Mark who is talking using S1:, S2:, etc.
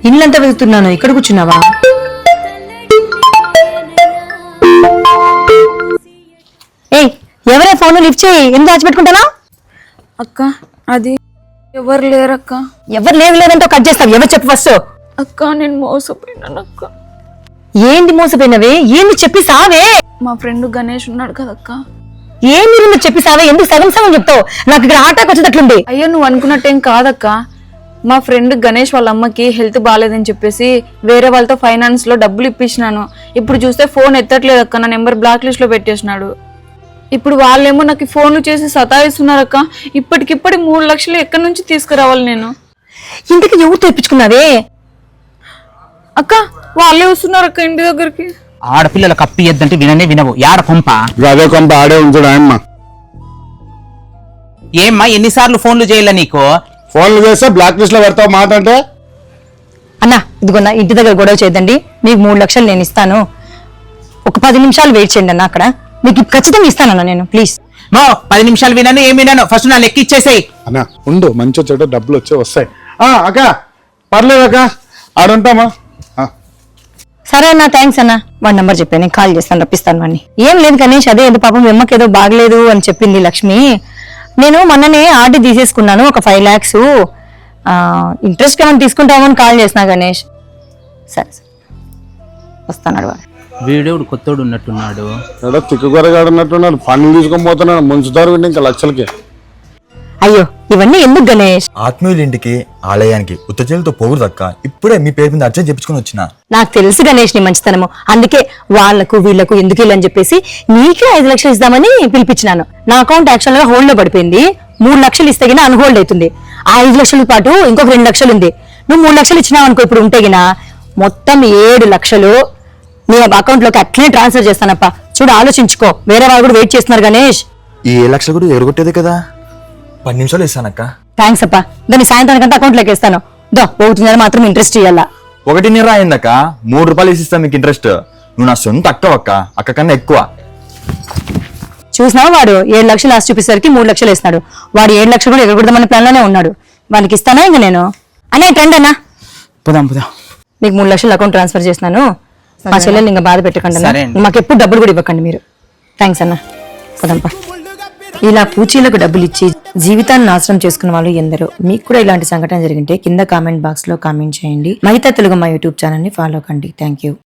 S1: ఇల్లంతా వెళ్తున్నాను, ఇక్కడ కూర్చున్నావా? ఏయ్, ఎవరే ఫోన్ లిఫ్ట్ చేయి. ఎందుకు దాచిపెట్టుకుంటానా?
S2: అక్క అది ఎవరు లేరక్క.
S1: ఎవరు లేదంటే కట్ చేస్తావు. ఎవరు చెప్పు ఫస్ట్.
S2: అక్క నేను మోసపోయినాను అక్క.
S1: ఏంటి మోసపోయినవే? ఏంది చెప్పి సావే.
S2: మా ఫ్రెండ్ గణేష్ ఉన్నాడు కదక్క.
S1: ఏం మీరు చెప్పి సావే. ఎందుకు సగం సగం చెప్తావు? నాకు ఇక్కడ ఆటాకు వచ్చేటట్లుంది.
S2: అయ్యో నువ్వు అనుకున్నట్టేం కాదక్క. మా ఫ్రెండ్ గణేష్ వాళ్ళ అమ్మకి హెల్త్ బాగాలేదని చెప్పేసి వేరే వాళ్ళతో ఫైనాన్స్ లో డబ్బులు ఇప్పించినాను. ఇప్పుడు చూస్తే ఫోన్ ఎత్తట్లేదు అక్క. నా నెంబర్ బ్లాక్ లిస్ట్ లో పెట్టేసినాడు. ఇప్పుడు వాళ్ళేమో నాకు ఫోన్లు చేసి సతాయిస్తున్నారక్క. ఇప్పటికిప్పటి 3 లక్షలు ఎక్కడి నుంచి తీసుకురావాలి నేను?
S1: ఇంటికి ఎవరు తెప్పించుకున్నావే?
S2: అక్క వాళ్ళే వస్తున్నారు అక్క ఇంటి దగ్గరికి.
S3: ఆడపిల్లల కప్పి ఎద్దంటే విననే వినవు. యాడ కొంప?
S4: అదే కొంప ఆడే ఉంచుడు ఆయమ్మ.
S3: ఏమ్మా ఎన్నిసార్లు ఫోన్లు చేయాల నీకు?
S4: ఫోన్లు చేస్తే బ్లాక్ లిస్ట్ లో పెడతావు మాట అంటే.
S1: అన్నా ఇదిగోన్నా, ఇంటి దగ్గర గొడవ చేయదండి. మీకు 3 లక్షలు నేను ఇస్తాను. ఒక 10 నిమిషాలు వెయిట్ చేయండి అన్న. అక్కడ మీకు ఖచ్చితంగా ఇస్తానన్నా నేను. ప్లీజ్
S3: మో 10 నిమిషాలు వినను ఏం వినను. ఫస్ట్ నా లెక్క ఇచ్చేసేయి.
S4: అన్నా ఉండు, మంచి చెడు డబ్బులు వస్తాయి. అక్క పర్లేదు అక్క, ఆడుంటామా?
S1: సరే అన్న, థ్యాంక్స్ అన్న. వాడి నంబర్ చెప్పాను, నేను కాల్ చేస్తాను, రప్పిస్తాను వాడిని. ఏం లేదు గణేష్, అదే ఏదో పాపం ఎమ్మకి ఏదో బాగలేదు అని చెప్పింది లక్ష్మి. నేను మొన్ననే ఆర్డీ తీసేసుకున్నాను ఒక 5 lakhs. ఇంట్రెస్ట్ ఏమైనా తీసుకుంటామని కాల్ చేసిన గణేష్. సరే సరే వస్తాడు వాడు.
S3: వీడేవుడు కొత్తోడు ఉన్నట్టున్నాడు.
S4: ఏదో తిక్కుగొరగాడు ఉన్నట్టున్నాడు. పనులు తీసుకొని పోతున్నాడు, ముంచుతారు ఇంకా లక్షలకి.
S1: అయ్యో ఇవన్నీ ఎందుకు గణేష్?
S5: ఆత్మీయుల ఇంటికి ఆలయానికి ఉత్తచేలతో పోగుదక్క. ఇప్పుడే మీ పేరు మీద అర్జెంట్ చెప్పించుకుని వచ్చిన.
S1: నాకు తెలుసు గణేష్ నీ మంచితనము. అందుకే వాళ్ళకు వీళ్ళకు ఎందుకు వెళ్ళని చెప్పేసి నీకే 5 లక్షలు ఇద్దామని పిలిపించినాను. నా అకౌంట్ యాక్చువల్ గా హోల్డ్ లో పడిపోయింది. 3 లక్షలు ఇస్తే గినా అన్హోల్డ్ అవుతుంది. ఆ 5 లక్షల పాటు ఇంకొక 2 లక్షలు ఉంది. నువ్వు 3 లక్షలు ఇచ్చినావు అనుకో, ఇప్పుడు ఉంటే గినా మొత్తం 7 లక్షలు నీ అకౌంట్ లోకి అట్లనే ట్రాన్స్ఫర్ చేస్తానప్ప. చూడు ఆలోచించుకో, వేరే వాళ్ళు కూడా వెయిట్ చేస్తున్నారు గణేష్.
S5: ఈ 7 లక్షలు కూడా ఎరగొట్టేదే కదా. 10 నిమిషాలు ఇస్తానక్క.
S1: థ్యాంక్స్ అప్ప. దాన్ని సాయంత్రానికంతా అకౌంట్ లోకి ఇస్తాను. దో పోతుందని మాత్రం ఇంట్రెస్ట్ ఇయ్యాలా.
S5: 1.5 అయిందక్క. 3 రూపాయలు ఇస్తాను మీకు ఇంట్రెస్ట్. నువ్వు నా సొంత అక్క అక్క కన్నా ఎక్కువ.
S1: చూసినావా, వాడు 7 లక్షలు ఆశ చూపేసరికి 3 లక్షలు ఇస్తున్నాడు. వాడు 7 లక్షలు కూడా ఎగరకూడదన్న ప్లాన్ లోనే ఉన్నాడు. వానికి ఇస్తానా ఇంకా నేను? అనే ట్రెండ్ అన్నా,
S3: పోదాం.
S1: మీకు 3 లక్షలు అకౌంట్ ట్రాన్స్ఫర్ చేసినాను. మా చెల్లెలు ఇంకా బాధ పెట్టకండి అన్న. మాకు ఎప్పుడు డబ్బులు కూడా ఇవ్వకండి మీరు. థ్యాంక్స్ అన్న. పోదాంపా. ఇలా పూచీలకు డబ్బులు ఇచ్చి జీవితాన్ని నాశనం చేసుకున్న వాళ్ళు ఎందరో. మీకు కూడా ఇలాంటి సంఘటన జరిగింటే కింద కామెంట్ బాక్స్ లో కామెంట్ చేయండి. మహితా తెలుగు మా యూట్యూబ్ ఛానల్ ని ఫాలో కండి. Thank you.